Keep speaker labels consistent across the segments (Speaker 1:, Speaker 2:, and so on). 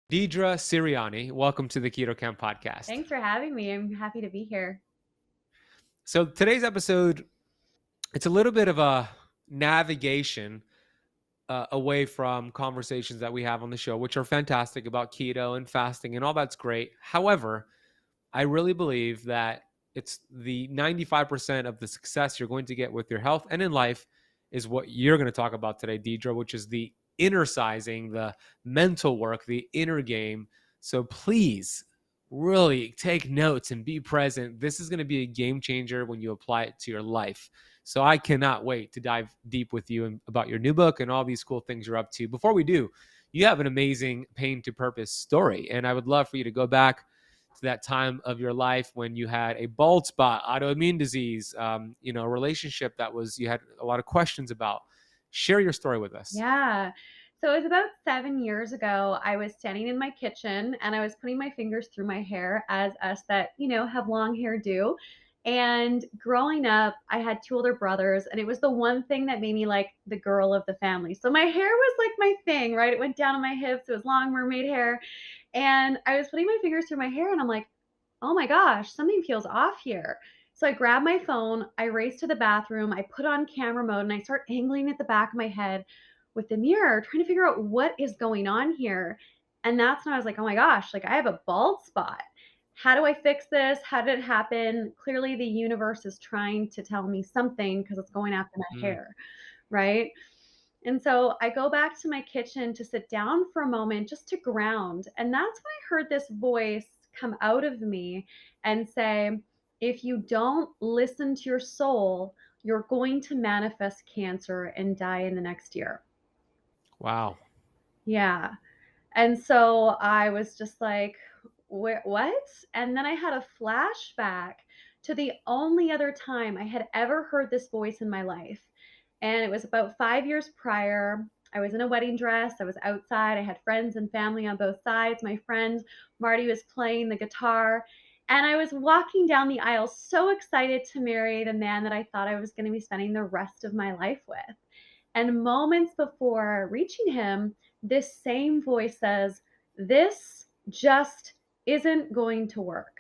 Speaker 1: Deidre Sirianni, welcome to the Keto Camp podcast.
Speaker 2: Thanks for having me. I'm happy to be here.
Speaker 1: So today's episode, it's a little bit of a navigation away from conversations that we have on the show, which are fantastic about keto and fasting and all that's great. However, I really believe that it's the 95% of the success you're going to get with your health and in life is what you're going to talk about today, Deidre, which is the inner sizing, the mental work, the inner game. So please really take notes and be present. This is going to be a game changer when you apply it to your life. So I cannot wait to dive deep with you about your new book and all these cool things you're up to. Before we do, you have an amazing pain to purpose story. And I would love for you to go back to that time of your life when you had a bald spot, autoimmune disease, a relationship that you had a lot of questions about. Share your story with us.
Speaker 2: Yeah. So it was about 7 years ago. I was standing in my kitchen and I was putting my fingers through my hair, as us that, have long hair do. And growing up, I had two older brothers, and it was the one thing that made me like the girl of the family. So my hair was like my thing, right? It went down on my hips. It was long mermaid hair. And I was putting my fingers through my hair and I'm like, oh my gosh, something feels off here. So I grabbed my phone, I raced to the bathroom, I put on camera mode, and I start angling at the back of my head with the mirror, trying to figure out what is going on here. And that's when I was like, oh my gosh, like I have a bald spot. How do I fix this? How did it happen? Clearly, the universe is trying to tell me something because it's going after my hair, right? And so I go back to my kitchen to sit down for a moment just to ground. And that's when I heard this voice come out of me and say, if you don't listen to your soul, you're going to manifest cancer and die in the next year.
Speaker 1: Wow.
Speaker 2: Yeah. And so I was just like, what? And then I had a flashback to the only other time I had ever heard this voice in my life. And it was about 5 years prior. I was in a wedding dress. I was outside. I had friends and family on both sides. My friend Marty was playing the guitar. And I was walking down the aisle so excited to marry the man that I thought I was going to be spending the rest of my life with. And moments before reaching him, this same voice says, this just isn't going to work.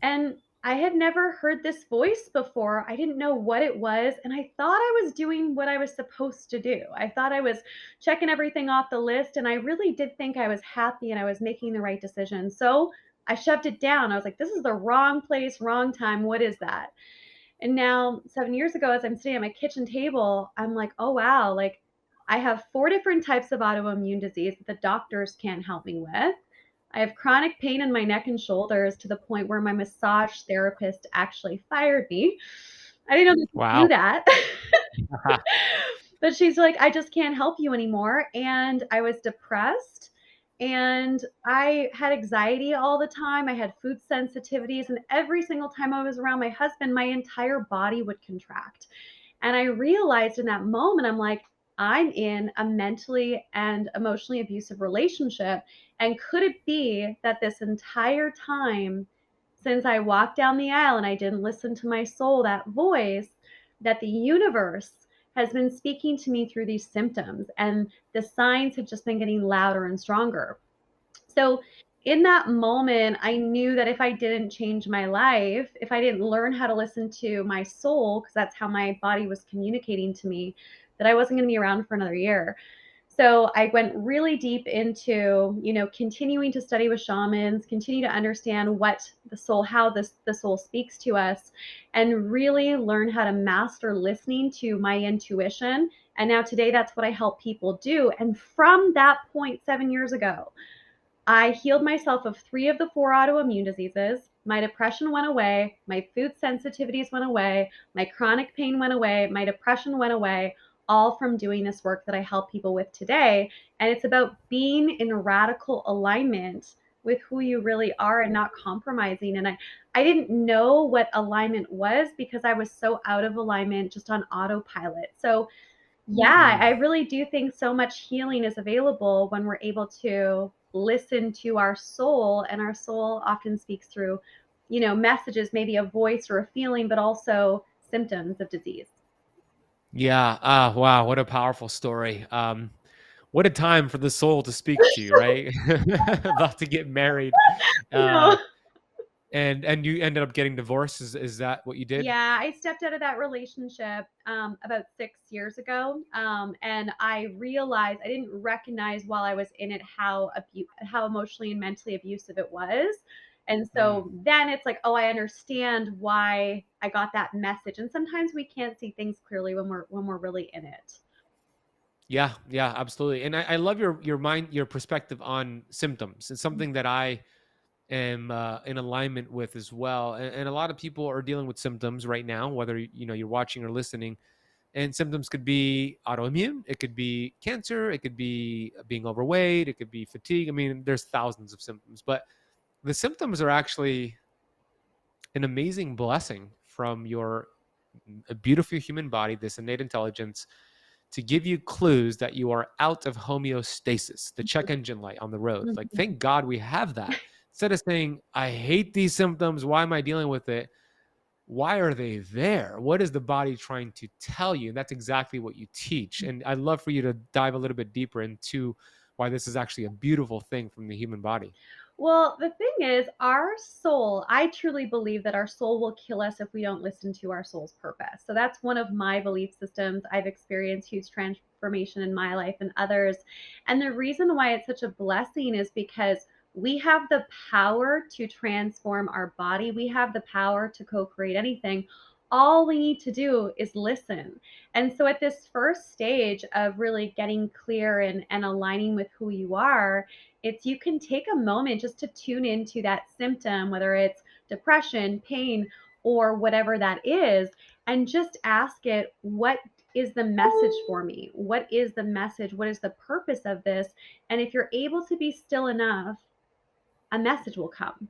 Speaker 2: And I had never heard this voice before. I didn't know what it was. And I thought I was doing what I was supposed to do. I thought I was checking everything off the list. And I really did think I was happy and I was making the right decision. So I shoved it down. I was like, this is the wrong place, wrong time. What is that? And now 7 years ago, as I'm sitting at my kitchen table, I'm like, oh, wow, like I have 4 different types of autoimmune disease that the doctors can't help me with. I have chronic pain in my neck and shoulders to the point where my massage therapist actually fired me. I didn't know they could do
Speaker 1: Wow.
Speaker 2: that. But she's like, I just can't help you anymore. And I was depressed and I had anxiety all the time. I had food sensitivities. And every single time I was around my husband, my entire body would contract. And I realized in that moment, I'm like, I'm in a mentally and emotionally abusive relationship. And could it be that this entire time, since I walked down the aisle and I didn't listen to my soul, that voice, that the universe has been speaking to me through these symptoms and the signs have just been getting louder and stronger? So in that moment, I knew that if I didn't change my life, if I didn't learn how to listen to my soul, because that's how my body was communicating to me, that I wasn't going to be around for another year. So I went really deep into, continuing to study with shamans, continue to understand what the soul, how the soul speaks to us, and really learn how to master listening to my intuition. And now today, that's what I help people do. And from that point 7 years ago, I healed myself of 3 of the 4 autoimmune diseases. My depression went away. My food sensitivities went away. My chronic pain went away. My depression went away, all from doing this work that I help people with today. And it's about being in radical alignment with who you really are and not compromising. And I didn't know what alignment was because I was so out of alignment, just on autopilot. So yeah, I really do think so much healing is available when we're able to listen to our soul, and our soul often speaks through, messages, maybe a voice or a feeling, but also symptoms of disease.
Speaker 1: Yeah. Wow. What a powerful story. what a time for the soul to speak to you, right? About to get married.
Speaker 2: No.
Speaker 1: Uh, and you ended up getting divorced. Is that what you did?
Speaker 2: Yeah, I stepped out of that relationship about 6 years ago, and I realized I didn't recognize while I was in it how emotionally and mentally abusive it was. And
Speaker 1: Mm.
Speaker 2: so then it's like, oh, I understand why I got that message. And sometimes we can't see things clearly when we're really in it.
Speaker 1: Yeah, yeah, absolutely. And I love your perspective on symptoms. It's something that I am in alignment with as well. And a lot of people are dealing with symptoms right now, whether you're watching or listening. And symptoms could be autoimmune, it could be cancer, it could be being overweight, it could be fatigue. I mean, there's thousands of symptoms, but the symptoms are actually an amazing blessing from your a beautiful human body, this innate intelligence, to give you clues that you are out of homeostasis, the check engine light on the road. Like,
Speaker 2: Mhm.
Speaker 1: thank God we have that. Instead of saying, I hate these symptoms, why am I dealing with it? Why are they there? What is the body trying to tell you? And that's exactly what you teach. And I'd love for you to dive a little bit deeper into why this is actually a beautiful thing from the human body.
Speaker 2: Well, the thing is, our soul, I truly believe that our soul will kill us if we don't listen to our soul's purpose. So that's one of my belief systems. I've experienced huge transformation in my life and others. And the reason why it's such a blessing is because we have the power to transform our body, we have the power to co create anything. All we need to do is listen. And so, at this first stage of really getting clear and aligning with who you are, it's you can take a moment just to tune into that symptom, whether it's depression, pain, or whatever that is, and just ask it, what is the message for me? What is the message? What is the purpose of this? And if you're able to be still enough, a message will come.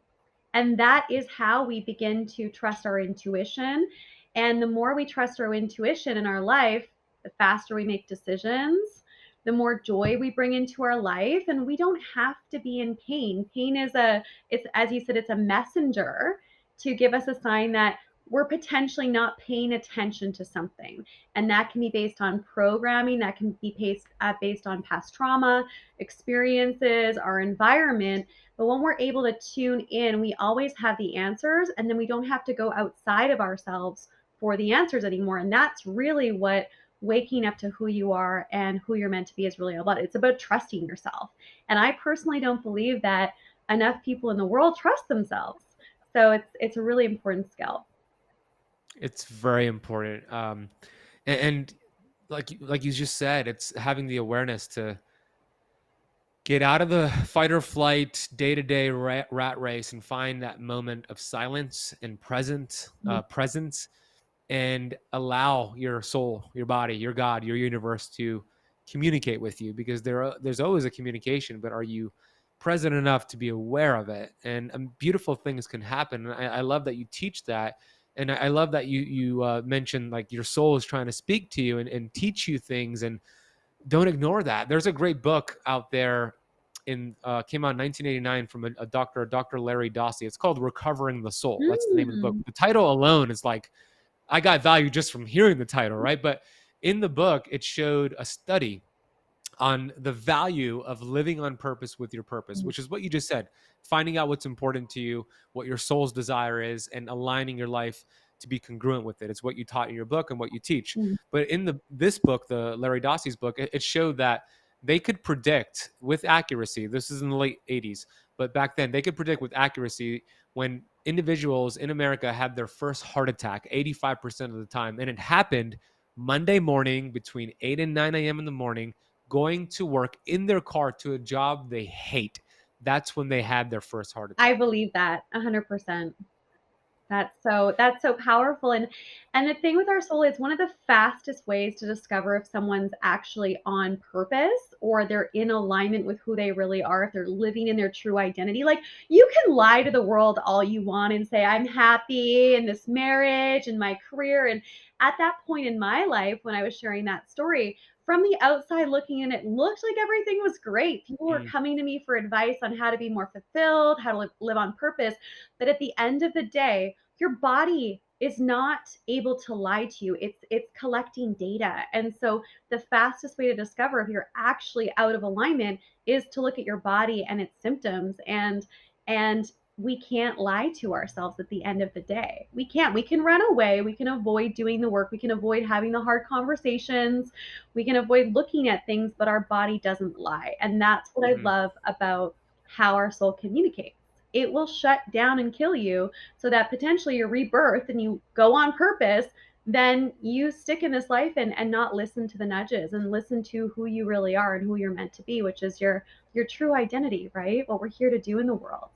Speaker 2: And that is how we begin to trust our intuition. And the more we trust our intuition in our life, the faster we make decisions, the more joy we bring into our life. And we don't have to be in pain. Pain is it's, as you said, it's a messenger to give us a sign that we're potentially not paying attention to something. And that can be based on programming, that can be based on past trauma, experiences, our environment. But when we're able to tune in, we always have the answers, and then we don't have to go outside of ourselves for the answers anymore. And that's really what waking up to who you are and who you're meant to be is really about. It's about trusting yourself. And I personally don't believe that enough people in the world trust themselves. So it's a really important skill.
Speaker 1: It's very important. And like you just said, it's having the awareness to get out of the fight or flight day-to-day rat race and find that moment of silence and presence, and allow your soul, your body, your God, your universe to communicate with you, because there's always a communication, but are you present enough to be aware of it? And beautiful things can happen. And I love that you teach that. And I love that you mentioned like your soul is trying to speak to you and teach you things, and don't ignore that. There's a great book out there in came out in 1989 from a doctor, Dr. Larry Dossey. It's called Recovering the Soul. That's the name of the book.
Speaker 2: Mm.
Speaker 1: The title alone is like, I got value just from hearing the title, right? But in the book, it showed a study on the value of living on purpose with your purpose, which is what you just said, finding out what's important to you, what your soul's desire is, and aligning your life to be congruent with it. It's what you taught in your book and what you teach.
Speaker 2: Mm.
Speaker 1: But in this book, the Larry Dossey's book, it showed that they could predict with accuracy. This is in the late 80s, but back then they could predict with accuracy when individuals in America had their first heart attack 85% of the time. And it happened Monday morning between 8 and 9 a.m. in the morning, going to work in their car to a job they hate. That's when they had their first heart
Speaker 2: I
Speaker 1: attack.
Speaker 2: believe that 100%. That's so powerful. And the thing with our soul is one of the fastest ways to discover if someone's actually on purpose or they're in alignment with who they really are, if they're living in their true identity. Like, you can lie to the world all you want and say, I'm happy in this marriage and my career. And at that point in my life, when I was sharing that story, from the outside looking in, it looked like everything was great. People were
Speaker 1: Mm,
Speaker 2: coming to me for advice on how to be more fulfilled, how to live on purpose. But at the end of the day, your body is not able to lie to you. It's collecting data. And so the fastest way to discover if you're actually out of alignment is to look at your body and its symptoms. And we can't lie to ourselves at the end of the day. We can't. We can run away. We can avoid doing the work. We can avoid having the hard conversations. We can avoid looking at things, but our body doesn't lie. And that's what I
Speaker 1: Mhm.
Speaker 2: love about how our soul communicates. It will shut down and kill you so that potentially you rebirth and you go on purpose. Then you stick in this life and not listen to the nudges and listen to who you really are and who you're meant to be, which is your true identity, right? What we're here to do in the world.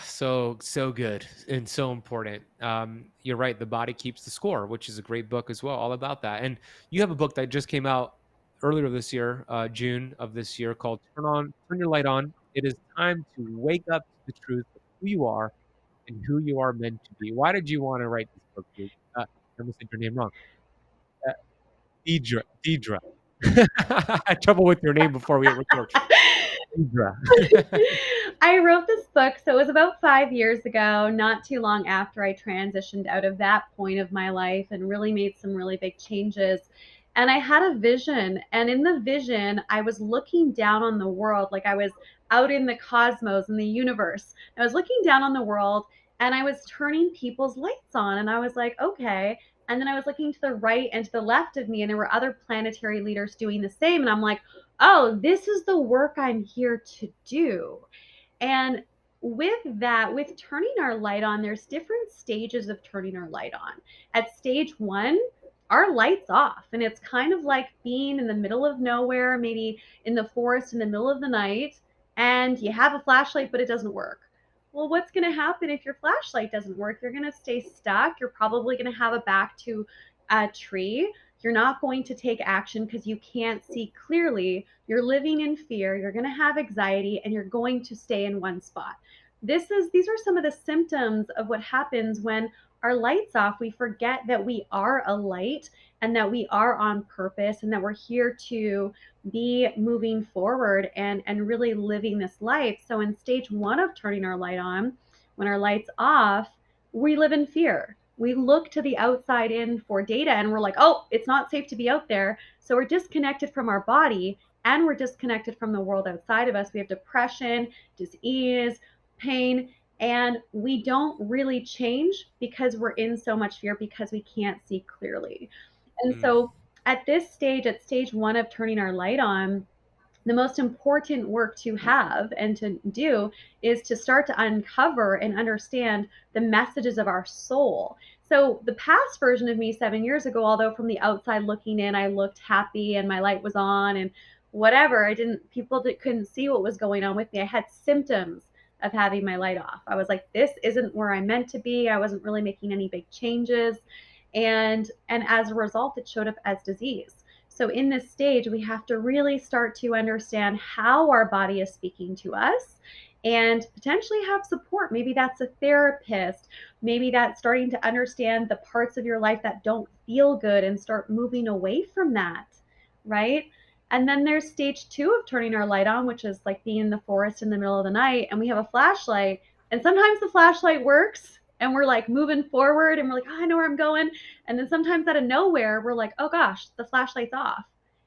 Speaker 1: So good and so important. You're right. The body keeps the score, which is a great book as well, all about that. And you have a book that just came out earlier this year, June of this year, called Turn Your Light On. It is time to wake up to the truth of who you are and who you are meant to be. Why did you want to write this book, Luke? I almost said your name wrong. Uh, Deidre. I had trouble with your name before we hit record. Deidre.
Speaker 2: I wrote this book, so it was about 5 years ago, not too long after I transitioned out of that point of my life and really made some really big changes. And I had a vision, and in the vision, I was looking down on the world like I was out in the cosmos, in the universe. I was looking down on the world and I was turning people's lights on, and I was like, okay. And then I was looking to the right and to the left of me, and there were other planetary leaders doing the same. And I'm like, oh, this is the work I'm here to do. And with that, with turning our light on, there's different stages of turning our light on. At stage one, our light's off, and it's kind of like being in the middle of nowhere, maybe in the forest in the middle of the night, and you have a flashlight, but it doesn't work. Well, what's going to happen if your flashlight doesn't work? You're going to stay stuck. You're probably going to have a back to a tree. You're not going to take action because you can't see clearly. You're living in fear. You're going to have anxiety and you're going to stay in one spot. These are some of the symptoms of what happens when our lights off. We forget that we are a light and that we are on purpose and that we're here to be moving forward and really living this life. So in stage one of turning our light on, when our light's off, we live in fear. We look to the outside in for data and we're like, oh, it's not safe to be out there. So we're disconnected from our body and we're disconnected from the world outside of us. We have depression, disease, pain, and we don't really change because we're in so much fear because we can't see clearly. And
Speaker 1: Mm,
Speaker 2: so at this stage, at stage one of turning our light on, the most important work to have and to do is to start to uncover and understand the messages of our soul. So, the past version of me 7 years ago, although from the outside looking in, I looked happy and my light was on and whatever, I didn't, people that couldn't see what was going on with me. I had symptoms of having my light off. I was like, this isn't where I'm meant to be. I wasn't really making any big changes. And as a result, it showed up as disease. So in this stage, we have to really start to understand how our body is speaking to us and potentially have support. Maybe that's a therapist. Maybe that's starting to understand the parts of your life that don't feel good and start moving away from that, right? And then there's stage two of turning our light on, which is like being in the forest in the middle of the night and we have a flashlight. And sometimes the flashlight works and we're like moving forward and we're like, oh, I know where I'm going. And then sometimes out of nowhere, we're like, oh gosh, the flashlight's off.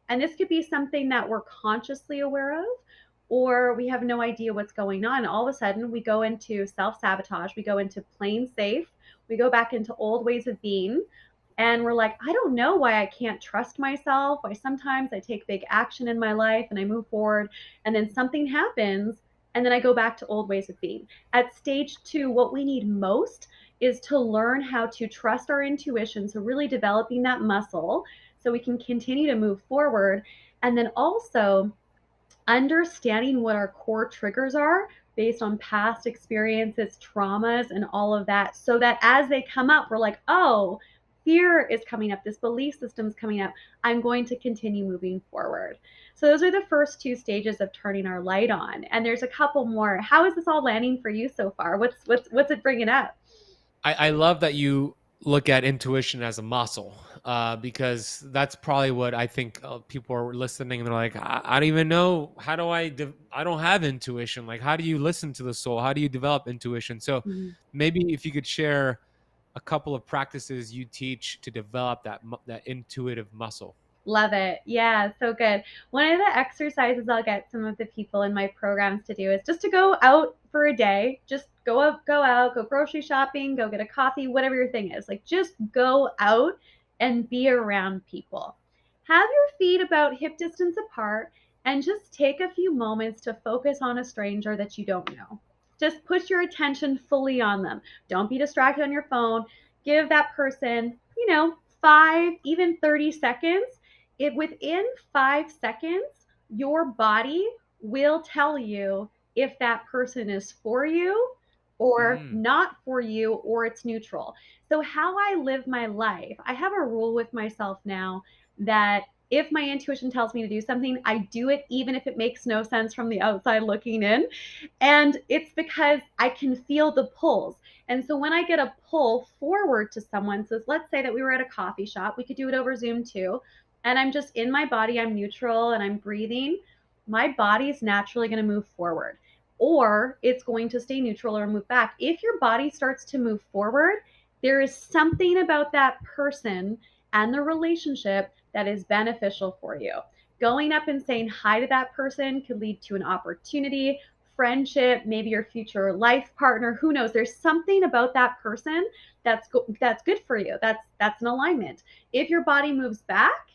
Speaker 2: And this could be something that we're consciously aware of, or we have no idea what's going on. All of a sudden, we go into self sabotage, we go into playing safe, we go back into old ways of being. And we're like, I don't know why I can't trust myself, why sometimes I take big action in my life and I move forward, and then something happens, and then I go back to old ways of being. At stage two, what we need most is to learn how to trust our intuition. So, really developing that muscle so we can continue to move forward. And then also understanding what our core triggers are based on past experiences, traumas, and all of that, so that as they come up, we're like, oh, fear is coming up, this belief system is coming up. I'm going to continue moving forward. So those are the first two stages of turning our light on. And there's a couple more. How is this all landing for you so far? What's it bringing up?
Speaker 1: I love that you look at intuition as a muscle, because that's probably what I think people are listening and they're like, I don't even know. How do I don't have intuition. Like, how do you listen to the soul? How do you develop intuition? So
Speaker 2: Mhm.
Speaker 1: maybe if you could share a couple of practices you teach to develop that intuitive muscle?
Speaker 2: Love it. Yeah, so good. One of the exercises I'll get some of the people in my programs to do is just to go out for a day. Just go out, go grocery shopping, go get a coffee, whatever your thing is. Like just go out and be around people. Have your feet about hip distance apart and just take a few moments to focus on a stranger that you don't know. Just put your attention fully on them. Don't be distracted on your phone. Give that person, 5, even 30 seconds. It within 5 seconds, your body will tell you if that person is for you or
Speaker 1: Mm,
Speaker 2: not for you, or it's neutral. So, how I live my life, I have a rule with myself now that if my intuition tells me to do something, I do it even if it makes no sense from the outside looking in. And it's because I can feel the pulls. And so when I get a pull forward to someone, so let's say that we were at a coffee shop, we could do it over Zoom too, and I'm just in my body, I'm neutral and I'm breathing, my body's naturally going to move forward or it's going to stay neutral or move back. If your body starts to move forward, there is something about that person and the relationship that is beneficial for you. Going up and saying hi to that person could lead to an opportunity, friendship, maybe your future life partner, who knows. There's something about that person that's good for you. That's an alignment. If your body moves back,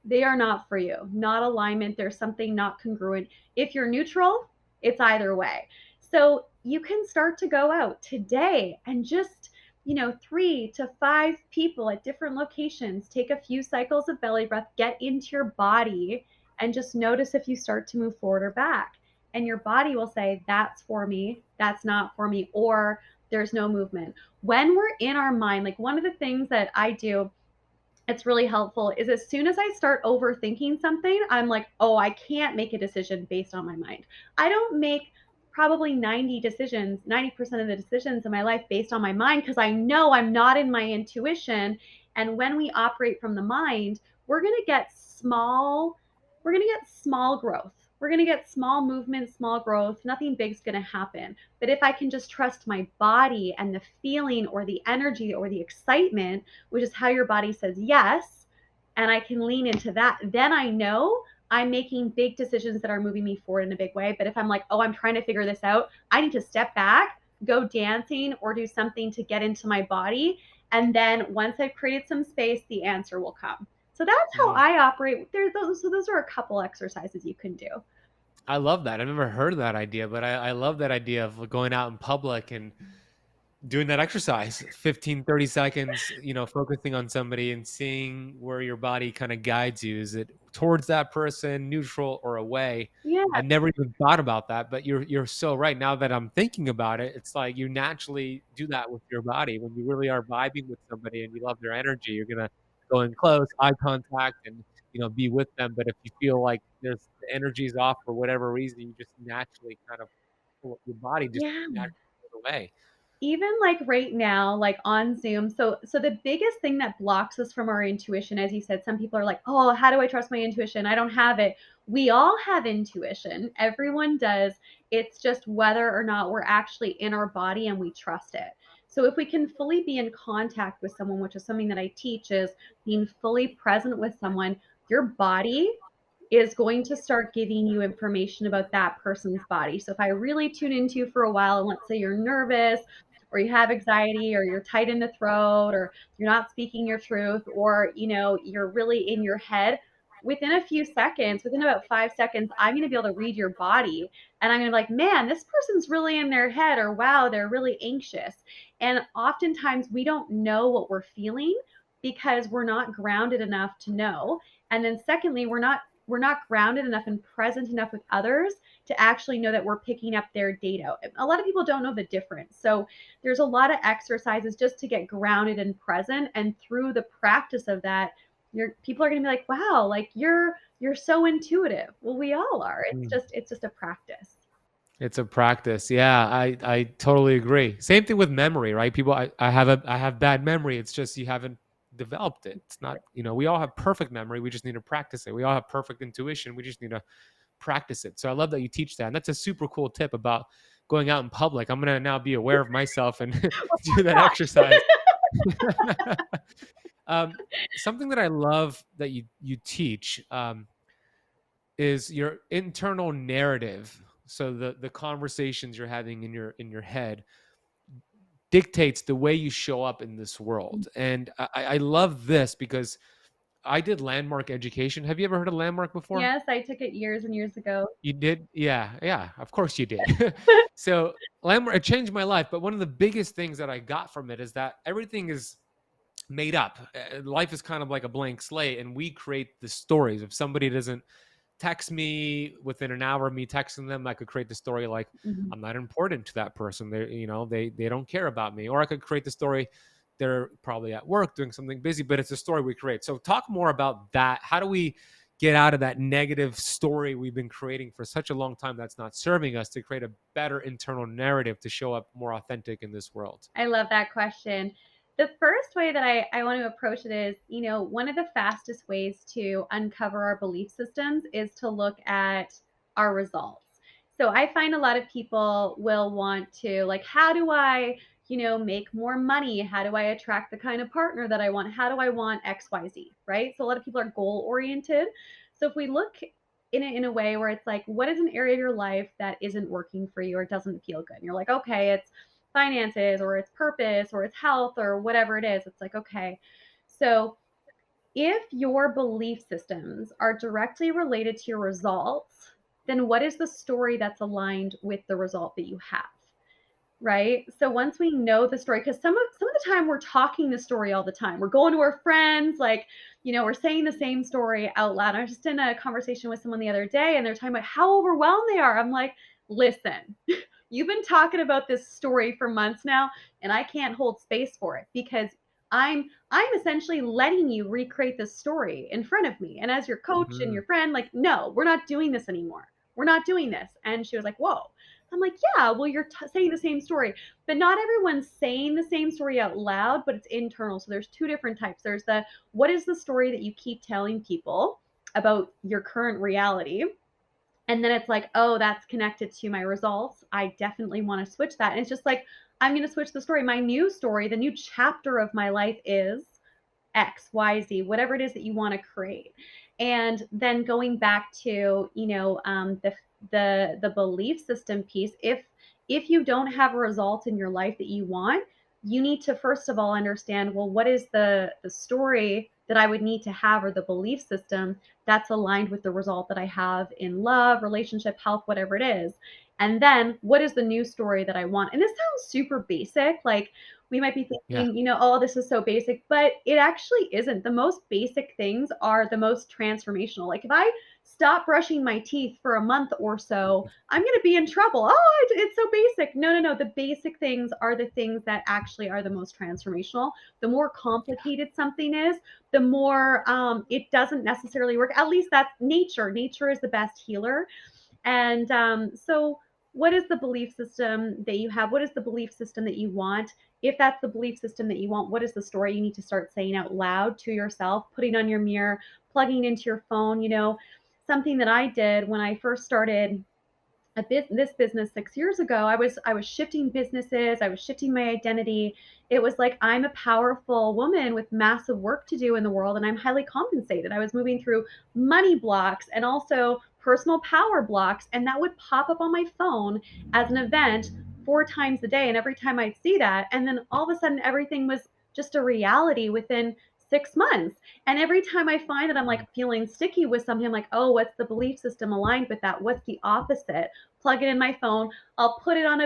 Speaker 2: they are not for you. Not alignment. There's something not congruent. If you're neutral, it's either way. So you can start to go out today and just, 3 to 5 people at different locations, take a few cycles of belly breath, get into your body, and just notice if you start to move forward or back. And your body will say, that's for me, that's not for me, or there's no movement. When we're in our mind, like one of the things that I do, it's really helpful is as soon as I start overthinking something, I'm like, oh, I can't make a decision based on my mind. I don't make probably 90% of the decisions in my life based on my mind because I know I'm not in my intuition. And when we operate from the mind, we're going to get small, we're going to get small growth. We're going to get small movement, small growth. Nothing big's going to happen. But if I can just trust my body and the feeling or the energy or the excitement, which is how your body says yes, and I can lean into that, then I know I'm making big decisions that are moving me forward in a big way. But if I'm like, oh, I'm trying to figure this out, I need to step back, go dancing, or do something to get into my body. And then once I've created some space, the answer will come. So that's how
Speaker 1: mm.
Speaker 2: I operate. So those are a couple exercises you can do.
Speaker 1: I love that. I've never heard of that idea, but I love that idea of going out in public and doing that exercise 15, 30 seconds, focusing on somebody and seeing where your body kind of guides you. Is it towards that person, neutral, or away?
Speaker 2: Yeah.
Speaker 1: I never even thought about that, but you're so right. Now that I'm thinking about it, it's like you naturally do that with your body when you really are vibing with somebody and you love their energy. You're gonna go in close, eye contact, and be with them. But if you feel like there's the energy's off for whatever reason, you just naturally kind of your body just
Speaker 2: Yeah.
Speaker 1: naturally goes away.
Speaker 2: Even like right now, like on Zoom. So the biggest thing that blocks us from our intuition, as you said, some people are like, oh, how do I trust my intuition? I don't have it. We all have intuition. Everyone does. It's just whether or not we're actually in our body and we trust it. So if we can fully be in contact with someone, which is something that I teach, is being fully present with someone, your body is going to start giving you information about that person's body. So if I really tune into you for a while, and let's say you're nervous or you have anxiety or you're tight in the throat or you're not speaking your truth or you're really in your head, within a few seconds, within about 5 seconds, I'm going to be able to read your body and I'm going to be like, man, this person's really in their head, or wow, they're really anxious. And oftentimes we don't know what we're feeling because we're not grounded enough to know. And then secondly, we're not grounded enough and present enough with others to actually know that we're picking up their data. A lot of people don't know the difference. So there's a lot of exercises just to get grounded and present. And through the practice of that, people are going to be like, wow, like you're so intuitive. Well, we all are. It's just a practice.
Speaker 1: It's a practice. Yeah, I totally agree. Same thing with memory, right? People I have bad memory. It's just you haven't developed it. It's not, we all have perfect memory. We just need to practice it. We all have perfect intuition. We just need to practice it. So I love that you teach that. And that's a super cool tip about going out in public. I'm going to now be aware of myself and do that exercise. um, something that I love that you teach is your internal narrative. So the conversations you're having in your head dictates the way you show up in this world. And I love this because I did landmark education. Have you ever heard of landmark before?
Speaker 2: Yes, I took it years and years ago.
Speaker 1: You did? Yeah, yeah, of course you did. So landmark, it changed my life. But one of the biggest things that I got from it is that everything is made up. Life is kind of like a blank slate, and we create the stories. If somebody doesn't text me within an hour of me texting them, I could create the story like
Speaker 2: Mhm.
Speaker 1: I'm not important to that person. They don't care about me. Or I could create the story they're probably at work doing something busy, but it's a story we create. So talk more about that. How do we get out of that negative story we've been creating for such a long time that's not serving us to create a better internal narrative to show up more authentic in this world?
Speaker 2: I love that question. The first way that I want to approach it is, one of the fastest ways to uncover our belief systems is to look at our results. So I find a lot of people will want to, like, how do I, make more money? How do I attract the kind of partner that I want? How do I want XYZ, right? So a lot of people are goal oriented. So if we look in it in a way where it's like, what is an area of your life that isn't working for you or doesn't feel good? And you're like, okay, it's finances or it's purpose or it's health or whatever it is. It's like, okay. So if your belief systems are directly related to your results, then what is the story that's aligned with the result that you have? Right? So once we know the story, because some of the time we're talking the story all the time. We're going to our friends, like, we're saying the same story out loud. I was just in a conversation with someone the other day and they're talking about how overwhelmed they are. I'm like, listen, you've been talking about this story for months now, and I can't hold space for it because I'm essentially letting you recreate this story in front of me. And as your coach and
Speaker 1: Mhm.
Speaker 2: your friend, like, no, we're not doing this anymore. We're not doing this. And she was like, whoa. I'm like, yeah, well, you're saying the same story, but not everyone's saying the same story out loud, but it's internal. So there's two different types. There's the what is the story that you keep telling people about your current reality? And then it's like, oh, that's connected to my results. I definitely want to switch that. And it's just like, I'm going to switch the story. My new story, the new chapter of my life is X, Y, Z, whatever it is that you want to create. And then going back to, the belief system piece, if you don't have a result in your life that you want, you need to first of all understand, well, what is the story that I would need to have, or the belief system that's aligned with the result that I have in love, relationship, health, whatever it is. And then what is the new story that I want? And this sounds super basic. Like, we might be
Speaker 1: Yeah.
Speaker 2: thinking, oh, this is so basic, but it actually isn't. The most basic things are the most transformational. Like, if I stop brushing my teeth for a month or so, I'm going to be in trouble. Oh, it's so basic. No, no, no. The basic things are the things that actually are the most transformational. The more complicated something is, the more it doesn't necessarily work. At least that's nature. Nature is the best healer. And so, what is the belief system that you have? What is the belief system that you want? If that's the belief system that you want, what is the story you need to start saying out loud to yourself, putting on your mirror, plugging into your phone? Something that I did when I first started this business 6 years ago. I was shifting businesses. I was shifting my identity. It was like, I'm a powerful woman with massive work to do in the world, and I'm highly compensated. I was moving through money blocks and also personal power blocks, and that would pop up on my phone as an event 4 times a day. And every time I'd see that, and then all of a sudden everything was just a reality within 6 months. And every time I find that I'm like feeling sticky with something, I'm like, oh, what's the belief system aligned with that? What's the opposite? Plug it in my phone. I'll put it on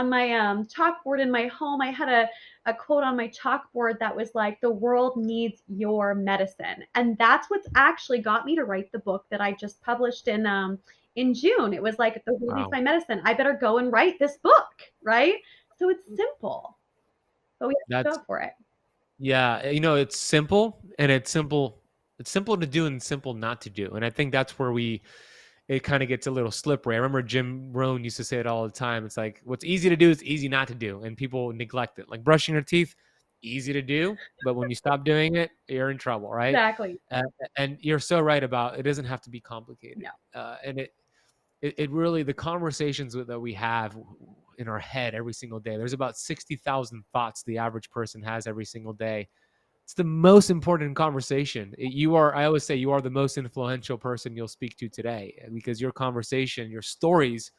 Speaker 2: my chalkboard in my home. I had a quote on my chalkboard that was like, the world needs your medicine. And that's what's actually got me to write the book that I just published in June. It was like, the world needs
Speaker 1: Wow.
Speaker 2: my medicine. I better go and write this book, right? So it's simple, but we have to
Speaker 1: That's
Speaker 2: go for it.
Speaker 1: Yeah, it's simple, and it's simple to do and simple not to do. And I think that's where it kind of gets a little slippery. I remember Jim Rohn used to say it all the time. It's like, what's easy to do is easy not to do, and people neglect it. Like brushing your teeth, easy to do, but when you stop doing it, you're in trouble, right?
Speaker 2: Exactly.
Speaker 1: Uh, and you're so right about it doesn't have to be complicated.
Speaker 2: No.
Speaker 1: And it really, the conversations that we have, in our head every single day. There's about 60,000 thoughts the average person has every single day. It's the most important conversation. You are, I always say, you are the most influential person you'll speak to today, because your conversation, your stories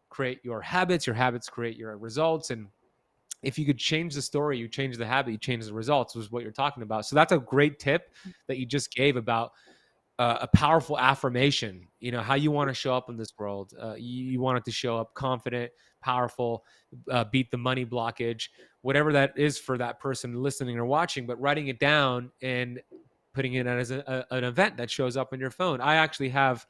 Speaker 1: create your habits create your results. And if you could change the story, you change the habit, you change the results, was what you're talking about. So that's a great tip that you just gave about a powerful affirmation. You know how you want to show up in this world. You want it to show up confident, powerful, beat the money blockage, whatever that is for that person listening or watching. But writing it down and putting it as an event that shows up on your phone. I actually have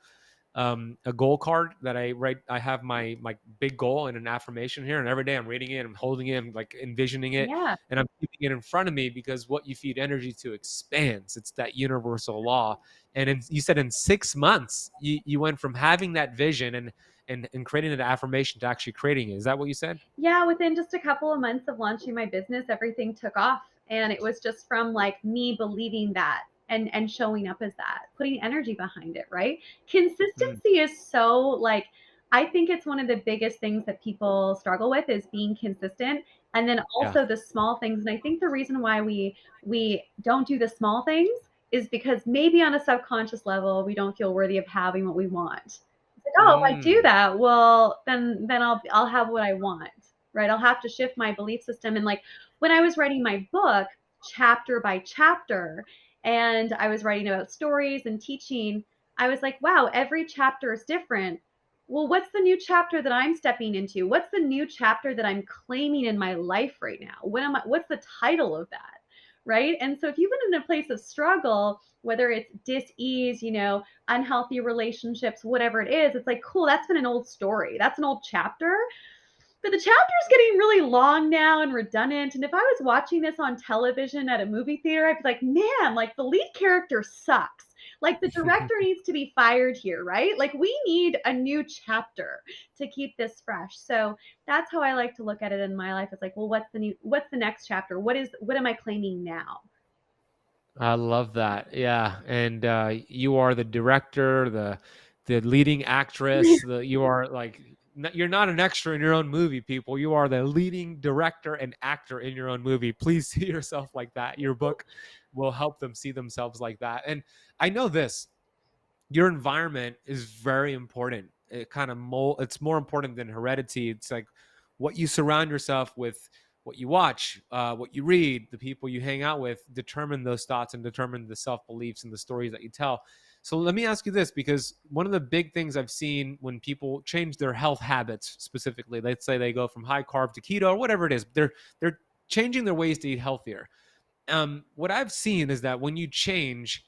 Speaker 1: a goal card that I write. I have my big goal and an affirmation here, and every day I'm reading it, I'm holding it, I'm like envisioning it,
Speaker 2: Yeah.
Speaker 1: and I'm keeping it in front of me, because what you feed energy to expands. It's that universal law. And you said in 6 months, you went from having that vision and creating an affirmation to actually creating it. Is that what you said?
Speaker 2: Yeah, within just a couple of months of launching my business, everything took off. And it was just from like me believing that and showing up as that, putting energy behind it, right?
Speaker 1: Mm,
Speaker 2: Consistency is so like I think it's one of the biggest things that people struggle with is being consistent. And then
Speaker 1: yeah.
Speaker 2: also the small things. And I think the reason why we don't do the small things is because maybe on a subconscious level we don't feel worthy of having what we want. Like, oh, if I do
Speaker 1: Mm,
Speaker 2: that, well, then I'll have what I want, right? I'll have to shift my belief system. And like when I was writing my book, chapter by chapter, and I was writing about stories and teaching, I was like, wow, every chapter is different. Well, what's the new chapter that I'm stepping into? What's the new chapter that I'm claiming in my life right now? What's the title of that? Right. And so if you've been in a place of struggle, whether it's dis-ease, unhealthy relationships, whatever it is, it's like, cool, that's been an old story. That's an old chapter. But the chapter's getting really long now and redundant. And if I was watching this on television at a movie theater, I'd be like, man, like the lead character sucks. Like the director needs to be fired here, right? Like we need a new chapter to keep this fresh. So that's how I like to look at it in my life. It's like, well, what's the next chapter? What am I claiming now?
Speaker 1: I love that. Yeah, and you are the director, the leading actress. You are like you're not an extra in your own movie, people. You are the leading director and actor in your own movie. Please see yourself like that. Your book will help them see themselves like that. And I know this, your environment is very important. It kind of it's more important than heredity. It's like what you surround yourself with, what you watch, what you read, the people you hang out with determine those thoughts and determine the self beliefs and the stories that you tell. So let me ask you this, because one of the big things I've seen when people change their health habits, specifically, let's say they go from high carb to keto or whatever it is, they're changing their ways to eat healthier. What I've seen is that when you change,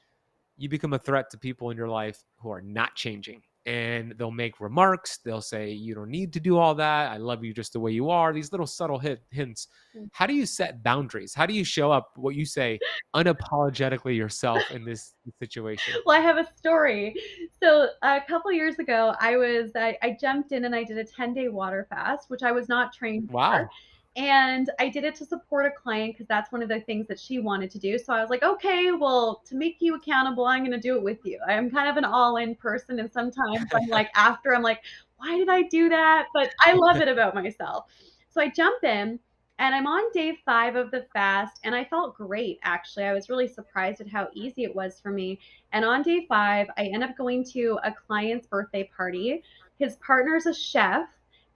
Speaker 1: you become a threat to people in your life who are not changing. And they'll make remarks. They'll say, you don't need to do all that. I love you just the way you are. These little subtle hints. How do you set boundaries? How do you show up, what you say, unapologetically yourself in this situation?
Speaker 2: Well, I have a story. So a couple years ago, I jumped in and I did a 10-day water fast, which I was not trained for.
Speaker 1: Wow.
Speaker 2: And I did it to support a client because that's one of the things that she wanted to do. So I was like, okay, well, to make you accountable, I'm going to do it with you. I'm kind of an all in person. And sometimes I'm like, why did I do that? But I love it about myself. So I jump in and I'm on day 5 of the fast, and I felt great, actually. I was really surprised at how easy it was for me. And on day 5, I end up going to a client's birthday party. His partner's a chef.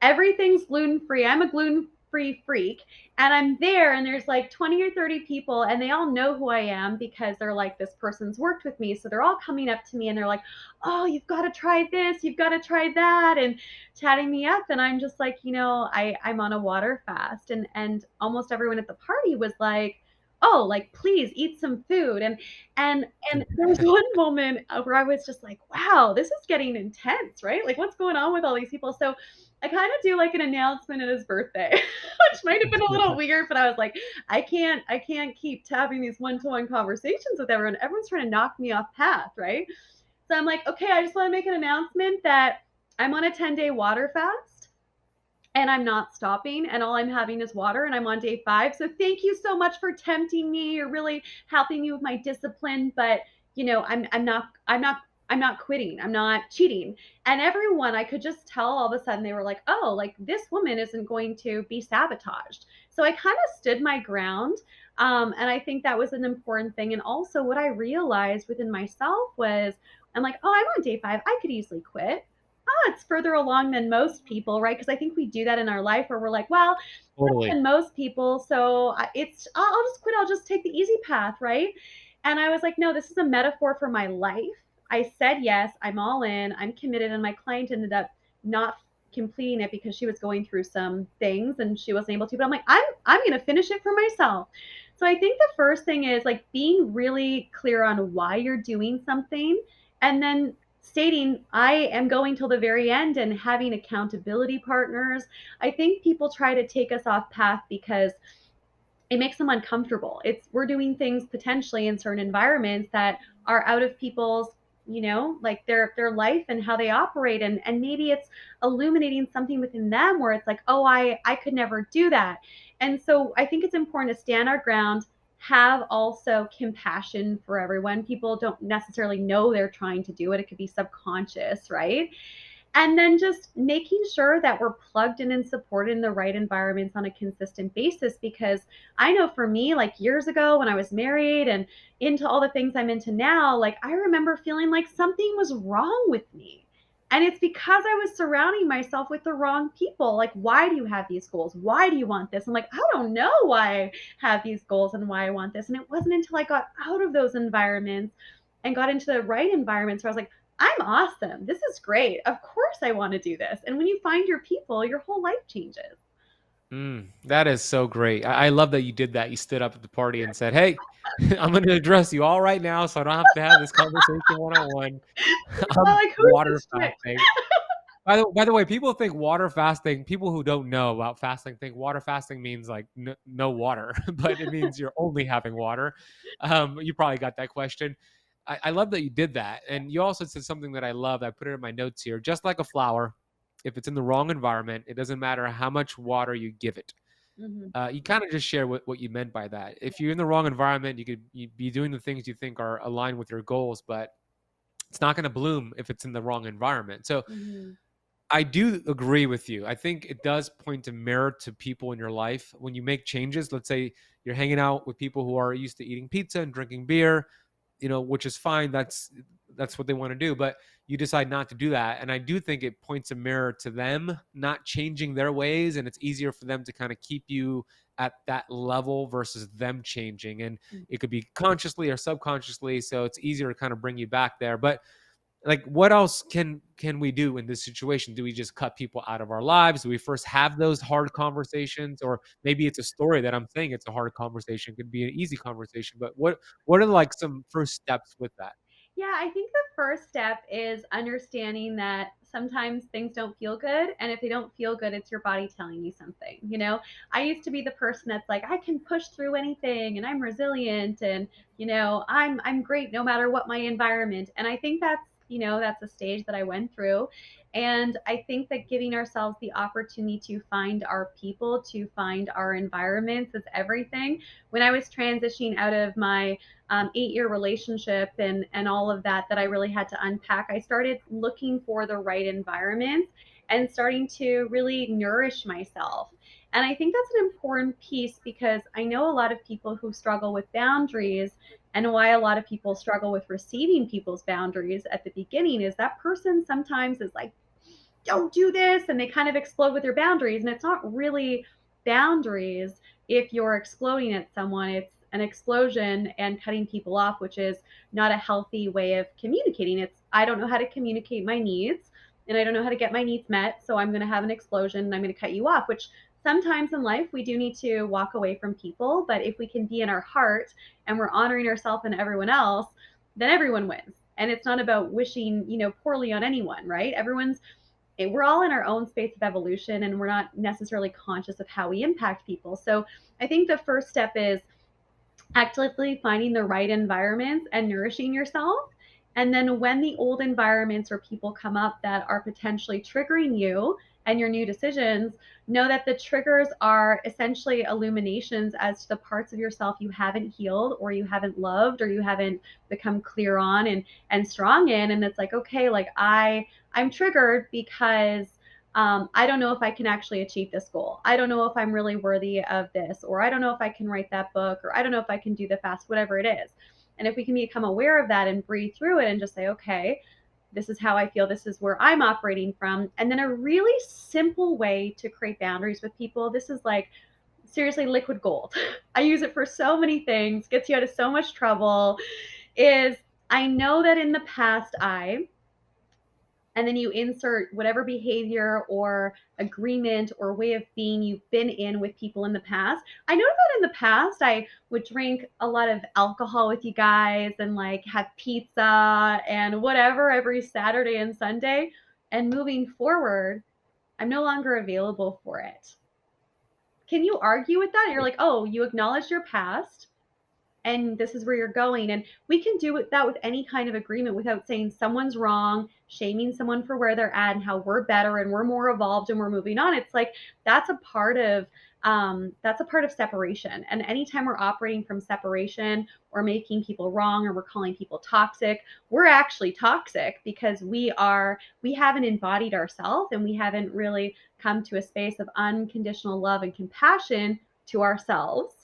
Speaker 2: Everything's gluten free. I'm a gluten free freak. And I'm there, and there's like 20 or 30 people, and they all know who I am because they're like, this person's worked with me. So they're all coming up to me and they're like, oh, you've got to try this, you've got to try that, and chatting me up. And I'm just like, I'm on a water fast. And almost everyone at the party was like, oh, like please eat some food. And there was one moment where I was just like, wow, this is getting intense, right? Like what's going on with all these people? So I kind of do like an announcement at his birthday, which might have been a little weird, but I was like, I can't keep having these one-to-one conversations with everyone. Everyone's trying to knock me off path, right? So I'm like, okay, I just want to make an announcement that I'm on a 10-day water fast and I'm not stopping, and all I'm having is water, and I'm on day 5. So thank you so much for tempting me. You're really helping me with my discipline, but I'm not I'm not quitting. I'm not cheating. And everyone, I could just tell all of a sudden they were like, oh, like this woman isn't going to be sabotaged. So I kind of stood my ground. And I think that was an important thing. And also, what I realized within myself was, I'm like, oh, I'm on day 5. I could easily quit. Oh, it's further along than most people, right? Because I think we do that in our life where we're like, well,
Speaker 1: Totally.
Speaker 2: than most people. So I'll just quit. I'll just take the easy path, right? And I was like, no, this is a metaphor for my life. I said yes. I'm all in. I'm committed. And my client ended up not completing it because she was going through some things and she wasn't able to. But I'm like, I'm going to finish it for myself. So I think the first thing is like being really clear on why you're doing something, and then stating I am going till the very end and having accountability partners. I think people try to take us off path because it makes them uncomfortable. It's we're doing things potentially in certain environments that are out of people's, like their life and how they operate, and maybe it's illuminating something within them where it's like, oh, I could never do that. And so I think it's important to stand our ground, have also compassion for everyone. People don't necessarily know they're trying to do it. It could be subconscious, right? And then just making sure that we're plugged in and supported in the right environments on a consistent basis. Because I know for me, like years ago when I was married and into all the things I'm into now, like I remember feeling like something was wrong with me. And it's because I was surrounding myself with the wrong people. Like, why do you have these goals? Why do you want this? I'm like, I don't know why I have these goals and why I want this. And it wasn't until I got out of those environments and got into the right environments where I was like, I'm awesome. This is great. Of course I want to do this. And when you find your people, your whole life changes.
Speaker 1: That is so great. I love that you did that. You stood up at the party and said, "Hey, I'm going to address you all right now, so I don't have to have this conversation one on one."
Speaker 2: Well,
Speaker 1: I'm
Speaker 2: like, who is
Speaker 1: water
Speaker 2: this chick?
Speaker 1: fasting. By the way, people think water fasting. People who don't know about fasting think water fasting means like no water, but it means you're only having water. You probably got that question. I love that you did that, and you also said something that I love. I put it in my notes here. Just like a flower, if it's in the wrong environment, it doesn't matter how much water you give it.
Speaker 2: Mhm,
Speaker 1: You kind of just share what you meant by that. If you're in the wrong environment, you'd be doing the things you think are aligned with your goals, but it's not going to bloom if it's in the wrong environment. So
Speaker 2: mhm,
Speaker 1: I do agree with you. I think it does point to mirror to people in your life when you make changes. Let's say you're hanging out with people who are used to eating pizza and drinking beer, which is fine. That's what they want to do, but you decide not to do that. And I do think it points a mirror to them not changing their ways, and it's easier for them to kind of keep you at that level versus them changing. And
Speaker 2: mm.
Speaker 1: it could be consciously or subconsciously, so it's easier to kind of bring you back there. But like what else can we do in this situation? Do we just cut people out of our lives? Do we first have those hard conversations? Or maybe it's a story that I'm saying it's a hard conversation, it could be an easy conversation, but what are like some first steps with that?
Speaker 2: Yeah, I think the first step is understanding that sometimes things don't feel good. And if they don't feel good, it's your body telling you something. I used to be the person that's like, I can push through anything and I'm resilient and, I'm great no matter what my environment. And I think that's a stage that I went through. And I think that giving ourselves the opportunity to find our people, to find our environments is everything. When I was transitioning out of my 8-year relationship and all of that I really had to unpack, I started looking for the right environments and starting to really nourish myself. And I think that's an important piece because I know a lot of people who struggle with boundaries, and why a lot of people struggle with receiving people's boundaries at the beginning is that person sometimes is like, don't do this, and they kind of explode with your boundaries, and it's not really boundaries. If you're exploding at someone, it's an explosion and cutting people off, which is not a healthy way of communicating. It's I don't know how to communicate my needs and I don't know how to get my needs met, so I'm going to have an explosion and I'm going to cut you off, which sometimes in life we do need to walk away from people. But if we can be in our heart and we're honoring ourselves and everyone else, then everyone wins. And it's not about wishing poorly on anyone, right? We're all in our own space of evolution and we're not necessarily conscious of how we impact people. So I think the first step is actively finding the right environments and nourishing yourself. And then when the old environments or people come up that are potentially triggering you, and your new decisions, know that the triggers are essentially illuminations as to the parts of yourself you haven't healed or you haven't loved or you haven't become clear on and strong in. And it's like, okay, like I'm triggered because I don't know if I can actually achieve this goal. I don't know if I'm really worthy of this, or I don't know if I can write that book, or I don't know if I can do the fast, whatever it is. And if we can become aware of that and breathe through it and just say, okay, this is how I feel, this is where I'm operating from. And then a really simple way to create boundaries with people. This is like seriously liquid gold. I use it for so many things, gets you out of so much trouble. Is I know that in the past and then you insert whatever behavior or agreement or way of being you've been in with people in the past. I know that in the past I would drink a lot of alcohol with you guys and like have pizza and whatever every Saturday and Sunday. And moving forward, I'm no longer available for it. Can you argue with that? You're like, oh, you acknowledge your past and this is where you're going. And we can do that with any kind of agreement without saying someone's wrong, shaming someone for where they're at and how we're better and we're more evolved and we're moving on. It's like that's a part of separation. And anytime we're operating from separation or making people wrong or we're calling people toxic, we're actually toxic because we haven't embodied ourselves and we haven't really come to a space of unconditional love and compassion to ourselves.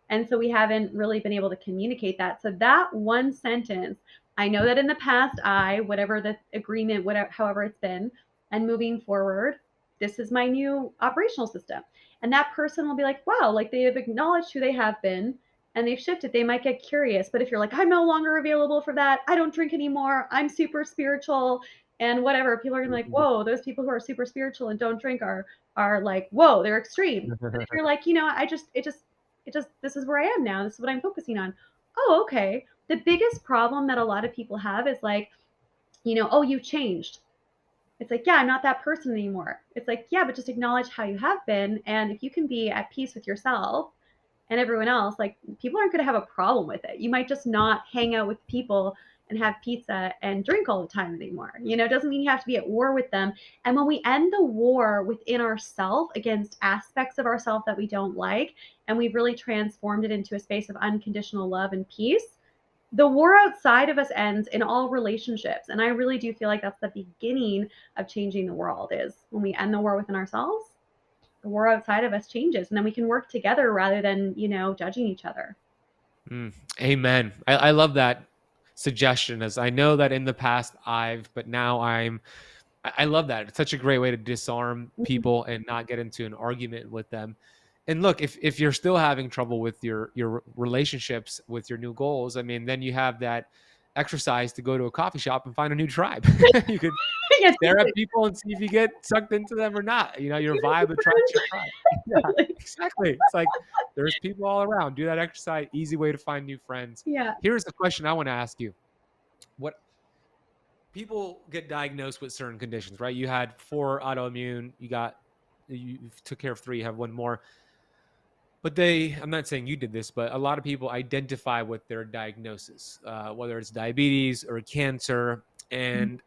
Speaker 2: And so we haven't really been able to communicate that. So that one sentence, I know that in the past, whatever the agreement, whatever, however it's been, and moving forward, this is my new operational system. And that person will be like, wow, like they have acknowledged who they have been and they've shifted. They might get curious. But if you're like, I'm no longer available for that, I don't drink anymore, I'm super spiritual and whatever, people are gonna be like, whoa, those people who are super spiritual and don't drink are like, whoa, they're extreme. But if you're like, this is where I am now. This is what I'm focusing on. Oh, okay. The biggest problem that a lot of people have is like, oh, you changed. It's like, yeah, I'm not that person anymore. It's like, yeah, but just acknowledge how you have been. And if you can be at peace with yourself and everyone else, like people aren't going to have a problem with it. You might just not hang out with people and have pizza and drink all the time anymore. It doesn't mean you have to be at war with them. And when we end the war within ourselves against aspects of ourselves that we don't like, and we've really transformed it into a space of unconditional love and peace, the war outside of us ends in all relationships. And I really do feel like that's the beginning of changing the world is when we end the war within ourselves, the war outside of us changes. And then we can work together rather than, judging each other.
Speaker 1: Amen. I love that suggestion, as I know that in the past but now I love that. It's such a great way to disarm people and not get into an argument with them. And look, if you're still having trouble with your relationships with your new goals, I mean, then you have that exercise to go to a coffee shop and find a new tribe. You could
Speaker 2: Yeah,
Speaker 1: stare at people and see if you get sucked into them or not. Your vibe attracts your tribe. Yeah, exactly. It's like there's people all around. Do that exercise. Easy way to find new friends.
Speaker 2: yeah.
Speaker 1: Here's the question I want to ask you. What people get diagnosed with certain conditions, right? You had 4 autoimmune, you took care of 3, you have 1 more. But I'm not saying you did this, but a lot of people identify with their diagnosis, whether it's diabetes or cancer. And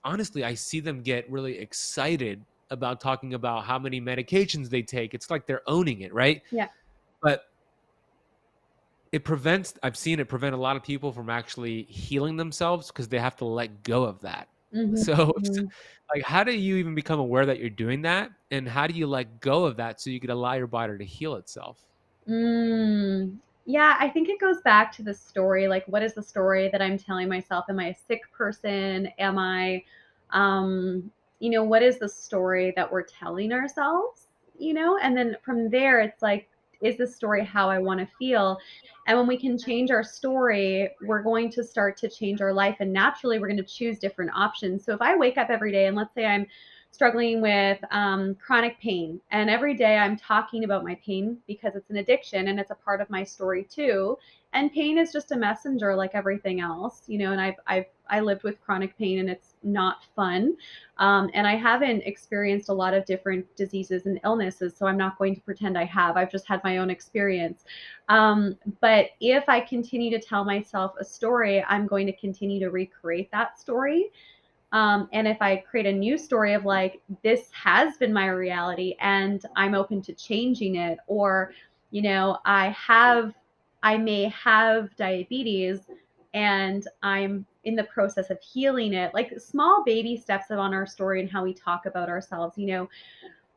Speaker 1: honestly, I see them get really excited about talking about how many medications they take. It's like they're owning it, right?
Speaker 2: Yeah.
Speaker 1: But I've seen it prevent a lot of people from actually healing themselves because they have to let go of that. So it's
Speaker 2: Mm-hmm.
Speaker 1: like, how do you even become aware that you're doing that? And how do you let go of that so you can allow your body to heal itself?
Speaker 2: Yeah, I think it goes back to the story. Like, what is the story that I'm telling myself? Am I a sick person? Am I, what is the story that we're telling ourselves? And then from there, it's like, is this story how I want to feel? And when we can change our story, we're going to start to change our life. And naturally, we're going to choose different options. So if I wake up every day and let's say I'm struggling with chronic pain. And every day I'm talking about my pain because it's an addiction and it's a part of my story too. And pain is just a messenger like everything else, and I lived with chronic pain and it's not fun. And I haven't experienced a lot of different diseases and illnesses, so I'm not going to pretend I have. I've just had my own experience. But if I continue to tell myself a story, I'm going to continue to recreate that story. And if I create a new story of like, this has been my reality and I'm open to changing it, or, I may have diabetes and I'm in the process of healing it, like small baby steps on our story and how we talk about ourselves.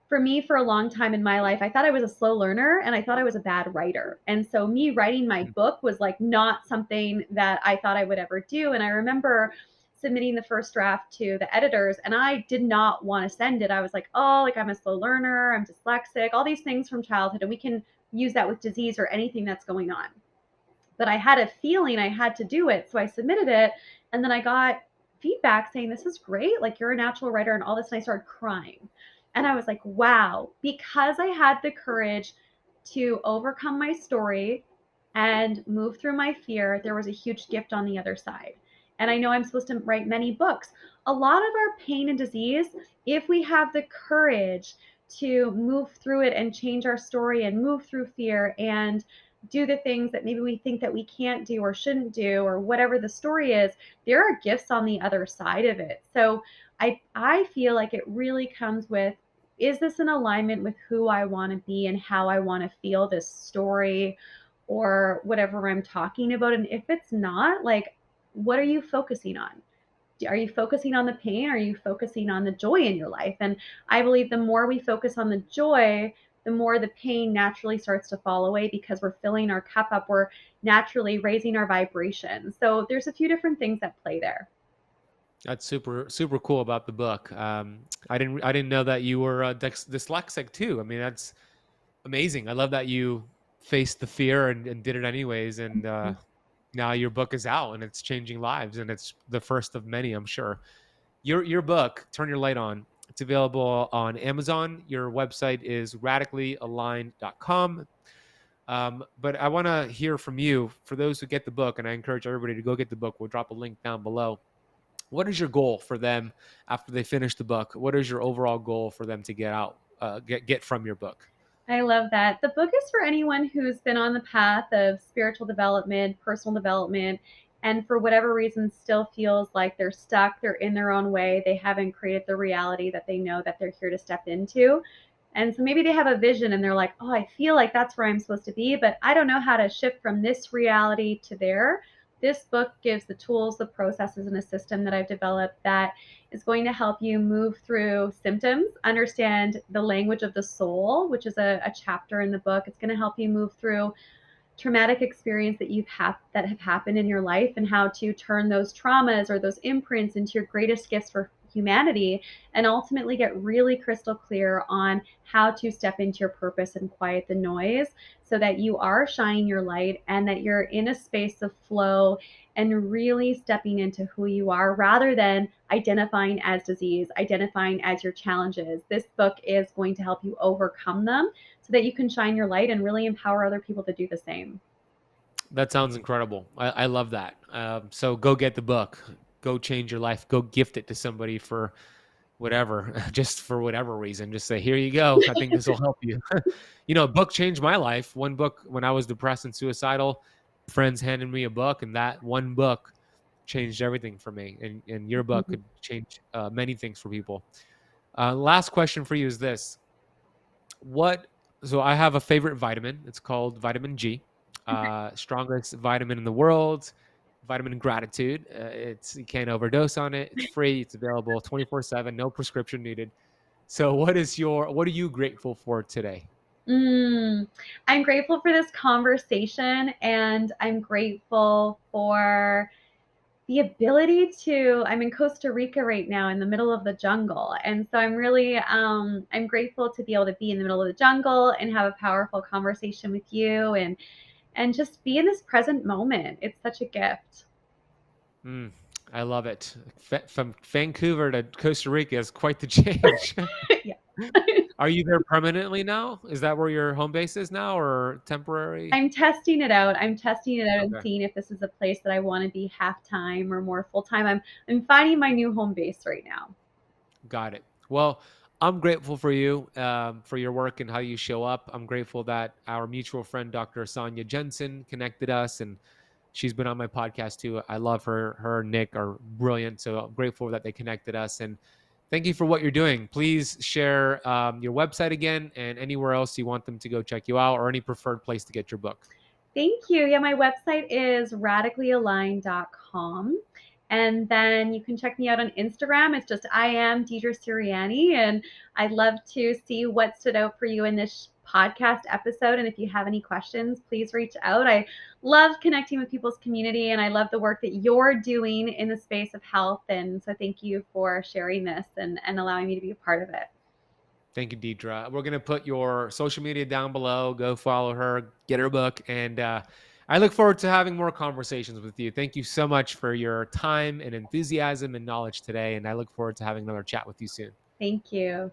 Speaker 2: For me, for a long time in my life, I thought I was a slow learner and I thought I was a bad writer. And so me writing my
Speaker 1: Mm.
Speaker 2: book was like not something that I thought I would ever do. And I remember submitting the first draft to the editors and I did not want to send it. I was like, oh, like I'm a slow learner, I'm dyslexic, all these things from childhood. And we can use that with disease or anything that's going on. But I had a feeling I had to do it. So I submitted it. And then I got feedback saying, this is great. Like, you're a natural writer and all this. And I started crying. And I was like, wow, because I had the courage to overcome my story and move through my fear, there was a huge gift on the other side. And I know I'm supposed to write many books. A lot of our pain and disease, if we have the courage to move through it and change our story and move through fear and do the things that maybe we think that we can't do or shouldn't do or whatever the story is, there are gifts on the other side of it. So I feel like it really comes with, is this in alignment with who I want to be and how I want to feel this story or whatever I'm talking about? And if it's not, like, what are you focusing on? Are you focusing on the pain? Or are you focusing on the joy in your life? And I believe the more we focus on the joy, the more the pain naturally starts to fall away because we're filling our cup up. We're naturally raising our vibration. So there's a few different things that play there.
Speaker 1: That's super super cool about the book. I didn't know that you were dyslexic too. I mean, that's amazing. I love that you faced the fear and did it anyways. And now your book is out and it's changing lives, and it's the first of many, I'm sure. Your book, Turn Your Light On, it's available on Amazon. Your website is radicallyaligned.com. But I want to hear from you for those who get the book, and I encourage everybody to go get the book. We'll drop a link down below. What is your goal for them after they finish the book? What is your overall goal for them to get out, get from your book?
Speaker 2: I love that. The book is for anyone who's been on the path of spiritual development, personal development, and for whatever reason still feels like they're stuck, they're in their own way, they haven't created the reality that they know that they're here to step into. And so maybe they have a vision and they're like, oh, I feel like that's where I'm supposed to be, but I don't know how to shift from this reality to there. This book gives the tools, the processes, and a system that I've developed that is going to help you move through symptoms, understand the language of the soul, which is a chapter in the book. It's going to help you move through traumatic experience that have happened in your life and how to turn those traumas or those imprints into your greatest gifts for humanity, and ultimately get really crystal clear on how to step into your purpose and quiet the noise so that you are shining your light and that you're in a space of flow and really stepping into who you are rather than identifying as disease, identifying as your challenges. This book is going to help you overcome them so that you can shine your light and really empower other people to do the same.
Speaker 1: That sounds incredible. I love that. So go get the book. Go change your life. Go gift it to somebody for whatever, just for whatever reason. Just say, here you go. I think this will help you. A book changed my life. One book when I was depressed and suicidal, friends handed me a book, and that one book changed everything for me. And your book could change many things for people. Last question for you is this: what? So I have a favorite vitamin. It's called vitamin G, strongest vitamin in the world. Vitamin gratitude. It's You can't overdose on it. It's free. It's available 24/7. No prescription needed. So what are you grateful for today?
Speaker 2: Mm, I'm grateful for this conversation and I'm grateful for the ability I'm in Costa Rica right now in the middle of the jungle. And so I'm grateful to be able to be in the middle of the jungle and have a powerful conversation with you and just be in this present moment. It's such a gift.
Speaker 1: Mm, I love it. From Vancouver to Costa Rica is quite the change.
Speaker 2: Yeah.
Speaker 1: Are you there permanently now? Is that where your home base is now, or temporary?
Speaker 2: I'm testing it out. I'm testing it out and
Speaker 1: Okay,
Speaker 2: seeing if this is a place that I want to be half time or more full time. I'm finding my new home base right now.
Speaker 1: got it. Well, I'm grateful for you, for your work and how you show up. I'm grateful that our mutual friend, Dr. Sonia Jensen, connected us, and She's been on my podcast too. I love her. Her and Nick are brilliant. So I'm grateful that they connected us. And thank you for what you're doing. Please share your website again and anywhere else you want them to go check you out, or any preferred place to get your book.
Speaker 2: Thank you. Yeah, my website is radicallyalign.com. And then you can check me out on Instagram. It's just I am Deidre Sirianni. And I'd love to see what stood out for you in this podcast episode. And if you have any questions, please reach out. I love connecting with people's community, and I love the work that you're doing in the space of health. And so thank you for sharing this and allowing me to be a part of it.
Speaker 1: Thank you, Deidre. We're going to put your social media down below. Go follow her, get her book. And I look forward to having more conversations with you. Thank you so much for your time and enthusiasm and knowledge today. And I look forward to having another chat with you soon.
Speaker 2: Thank you.